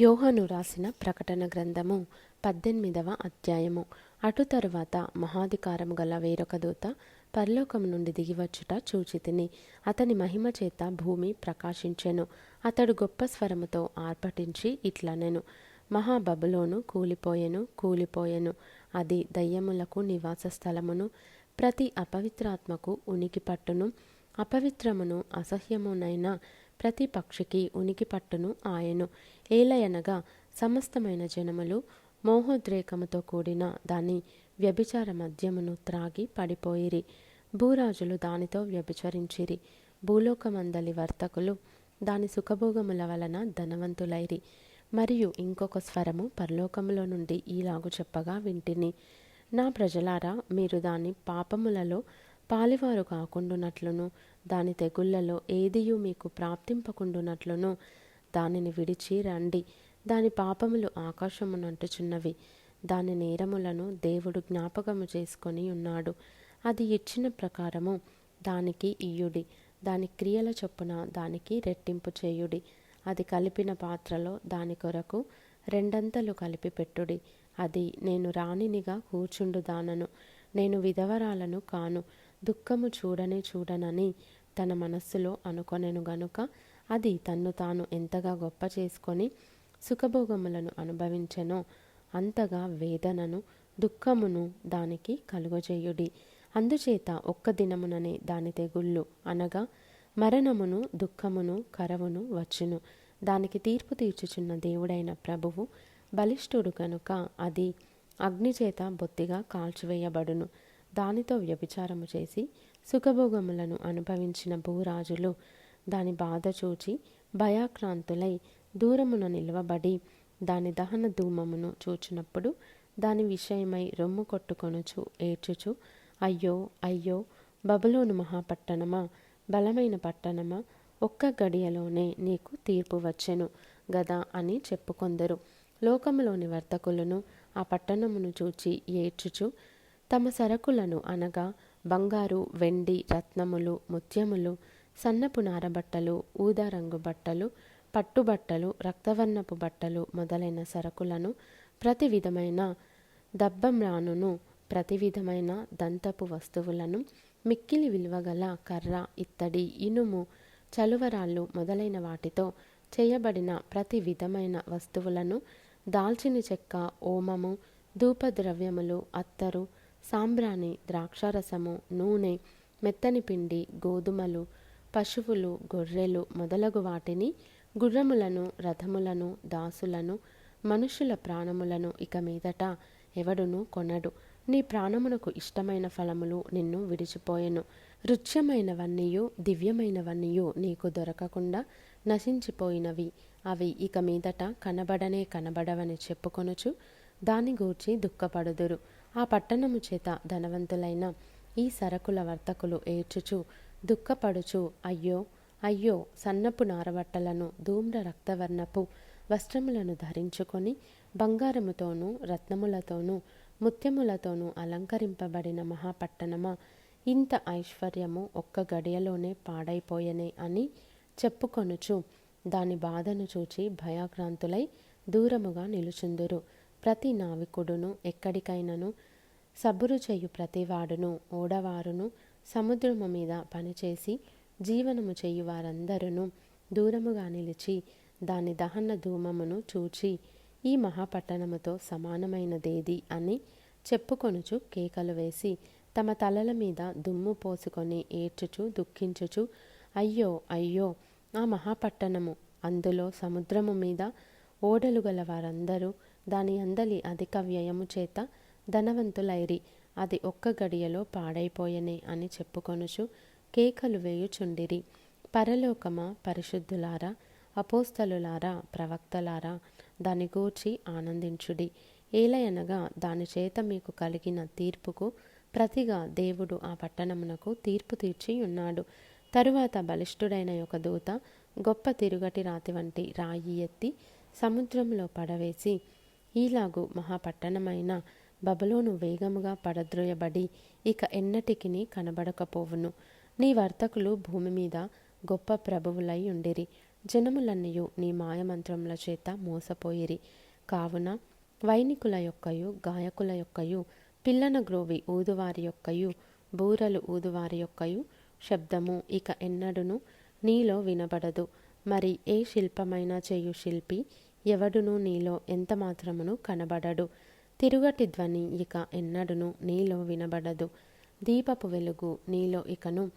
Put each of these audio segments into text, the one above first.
యోహాను రాసిన ప్రకటన గ్రంథము 18వ అధ్యాయము. అటు తరువాత మహాధికారము గల వేరొక దూత పరలోకము నుండి దిగివచ్చుట చూచితిని. అతని మహిమ చేత భూమి ప్రకాశించెను. అతడు గొప్ప స్వరముతో ఆర్భటించి ఇట్లనెను, మహాబబులోను కూలిపోయెను, కూలిపోయెను. అది దయ్యములకు నివాస స్థలమును, ప్రతి అపవిత్రాత్మకు ఉనికి పట్టును, అపవిత్రమును అసహ్యమునైన ప్రతి పక్షికి ఉనికి పట్టును ఆయను. ఏలయనగా సమస్తమైన జనములు మోహోద్రేకముతో కూడిన దాని వ్యభిచార మద్యమును త్రాగి పడిపోయిరి. భూరాజులు దానితో వ్యభిచరించిరి. భూలోకమందలి వర్తకులు దాని సుఖభోగముల వలన ధనవంతులైరి. మరియు ఇంకొక స్వరము పరలోకములో నుండి ఈలాగు చెప్పగా వింటిని, నా ప్రజలారా, మీరు దాని పాపములలో పాలివారు కాకుండునట్లును, దాని తెగుళ్లలో ఏదియు మీకు ప్రాప్తింపకుండునట్లును దానిని విడిచి రండి. దాని పాపములు ఆకాశమునంటుచున్నవి. దాని నేరములను దేవుడు జ్ఞాపకము చేసుకొని ఉన్నాడు. అది ఇచ్చిన ప్రకారము దానికి ఇయ్యుడి. దాని క్రియల చొప్పున దానికి రెట్టింపు చేయుడి. అది కలిపిన పాత్రలో దాని కొరకు రెండంతలు కలిపి పెట్టుడి. అది, నేను రాణినిగా కూర్చుండు దానను, నేను విధవరాలను కాను, దుఃఖము చూడనే చూడనని తన మనస్సులో అనుకొనెను గనుక అది తన్ను తాను ఎంతగా గొప్ప చేసుకొని సుఖభోగములను అనుభవించెనో అంతగా వేదనను దుఃఖమును దానికి కలుగజేయుడి. అందుచేత ఒక్క దినముననే దాని తెగుళ్ళు అనగా మరణమును, దుఃఖమును, కరవును వచ్చును. దానికి తీర్పు తీర్చుచున్న దేవుడైన ప్రభువు బలిష్ఠుడు కనుక అది అగ్నిచేత బొత్తిగా కాల్చివేయబడును. దానితో వ్యభిచారము చేసి సుఖభోగములను అనుభవించిన భూరాజులు దాని బాధ చూచి భయాక్రాంతులై దూరమున నిలవబడి దాని దహన ధూమమును చూచినప్పుడు దాని విషయమై రొమ్ము కొట్టుకొనుచు ఏడ్చుచు, అయ్యో అయ్యో, బబులోను మహాపట్టణమా, బలమైన పట్టణమా, ఒక్క గడియలోనే నీకు తీర్పు వచ్చెను గదా అని చెప్పుకొందరు. లోకములోని వర్తకులను ఆ పట్టణమును చూచి ఏడ్చుచు తమ సరకులను అనగా బంగారు, వెండి, రత్నములు, ముత్యములు, సన్నపు నారబట్టలు, ఊదారంగు బట్టలు, పట్టుబట్టలు, రక్తవర్ణపు బట్టలు మొదలైన సరకులను, ప్రతి విధమైన దబ్బమ్రానును, ప్రతి విధమైన దంతపు వస్తువులను, మిక్కిలి విలువగల కర్ర, ఇత్తడి, ఇనుము, చలువరాళ్ళు మొదలైన వాటితో చేయబడిన ప్రతి విధమైన వస్తువులను, దాల్చిన చెక్క, ఓమము, ధూపద్రవ్యములు, అత్తరు, సాంబ్రాణి, ద్రాక్షారసము, నూనె, మెత్తని పిండి, గోధుమలు, పశువులు, గొర్రెలు మొదలగు వాటిని, గుర్రములను, రథములను, దాసులను, మనుషుల ప్రాణములను ఇక మీదట ఎవడును కొనడు. నీ ప్రాణమునకు ఇష్టమైన ఫలములు నిన్ను విడిచిపోయెను. రుచ్యమైనవన్నీయు దివ్యమైనవన్నీయు నీకు దొరకకుండా నశించిపోయినవి. అవి ఇక మీదట కనబడనే కనబడవని చెప్పుకొనుచు దాని గూర్చి దుఃఖపడుదురు. ఆ పట్టణము చేత ధనవంతులైన ఈ సరకుల వర్తకులు ఏడ్చుచు దుఃఖపడుచు, అయ్యో అయ్యో, సన్నపు నారబట్టలను, ధూమ్ర రక్తవర్ణపు వస్త్రములను ధరించుకొని బంగారముతోనూ రత్నములతోనూ ముత్యములతోనూ అలంకరింపబడిన మహాపట్టణమా, ఇంత ఐశ్వర్యము ఒక్క గడియలోనే పాడైపోయెనే అని చెప్పుకొనుచు దాని బాధను చూచి భయాక్రాంతులై దూరముగా నిలుచుందురు. ప్రతి నావికుడును, ఎక్కడికైనను సబురు చేయు ప్రతివాడును, ఓడవారును, సముద్రము మీద పనిచేసి జీవనము చేయు వారందరూ దూరముగా నిలిచి దాని దహన ధూమమును చూచి, ఈ మహాపట్టణముతో సమానమైనదేది అని చెప్పుకొనుచు కేకలు వేసి తమ తలల మీద దుమ్ము పోసుకొని ఏడ్చుచు దుఃఖించుచు, అయ్యో అయ్యో, ఆ మహాపట్టణము, అందులో సముద్రము మీద ఓడలు గల వారందరూ దాని అందలి అధిక వ్యయము చేత ధనవంతులైరి, అది ఒక్క గడియలో పాడైపోయెనే అని చెప్పుకొనుచు కేకలు వేయుచుండిరి. పరలోకమా, పరిశుద్ధులారా, అపోస్తలులారా, ప్రవక్తలారా, దాని గూర్చి ఆనందించుడి. ఏలయనగా దాని చేత మీకు కలిగిన తీర్పుకు ప్రతిగా దేవుడు ఆ పట్టణమునకు తీర్పు తీర్చి ఉన్నాడు. తరువాత బలిష్ఠుడైన ఒక దూత గొప్ప తిరుగటి రాతి వంటి రాయి ఎత్తి సముద్రంలో పడవేసి, ఈలాగు మహాపట్టణమైన బబులోను వేగముగా పడద్రోయబడి ఇక ఎన్నటికిని కనబడకపోవును. నీ వర్తకులు భూమి మీద గొప్ప ప్రభువులై ఉండిరి. జనములన్నయు నీ మాయమంత్రముల చేత మోసపోయిరి. కావున వైనికుల యొక్కయు గాయకుల యొక్కయు పిల్లన గ్రోవి ఊదువారి యొక్కయు బూరలు ఊదువారి యొక్కయు శబ్దము ఇక ఎన్నడును నీలో వినబడదు. మరి ఏ శిల్పమైన చేయు శిల్పి ఎవడును నీలో ఎంత మాత్రమును కనబడడు. తిరుగటి ధ్వని ఇక ఎన్నడును నీలో వినబడదు. దీపపు వెలుగు నీలో ఇకను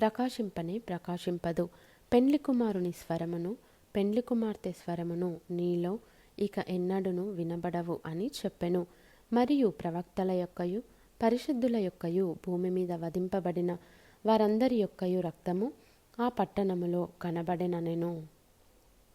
ప్రకాశింపనే ప్రకాశింపదు. పెండ్లి కుమారుని స్వరమును పెండ్లి కుమార్తె స్వరమును నీలో ఇక ఎన్నడును వినబడవు అని చెప్పెను. మరియు ప్రవక్తల యొక్కయు పరిశుద్ధుల యొక్కయు భూమి మీద వధింపబడిన వారందరి యొక్కయు రక్తము ఆ పట్టణములో కనబడెననెను.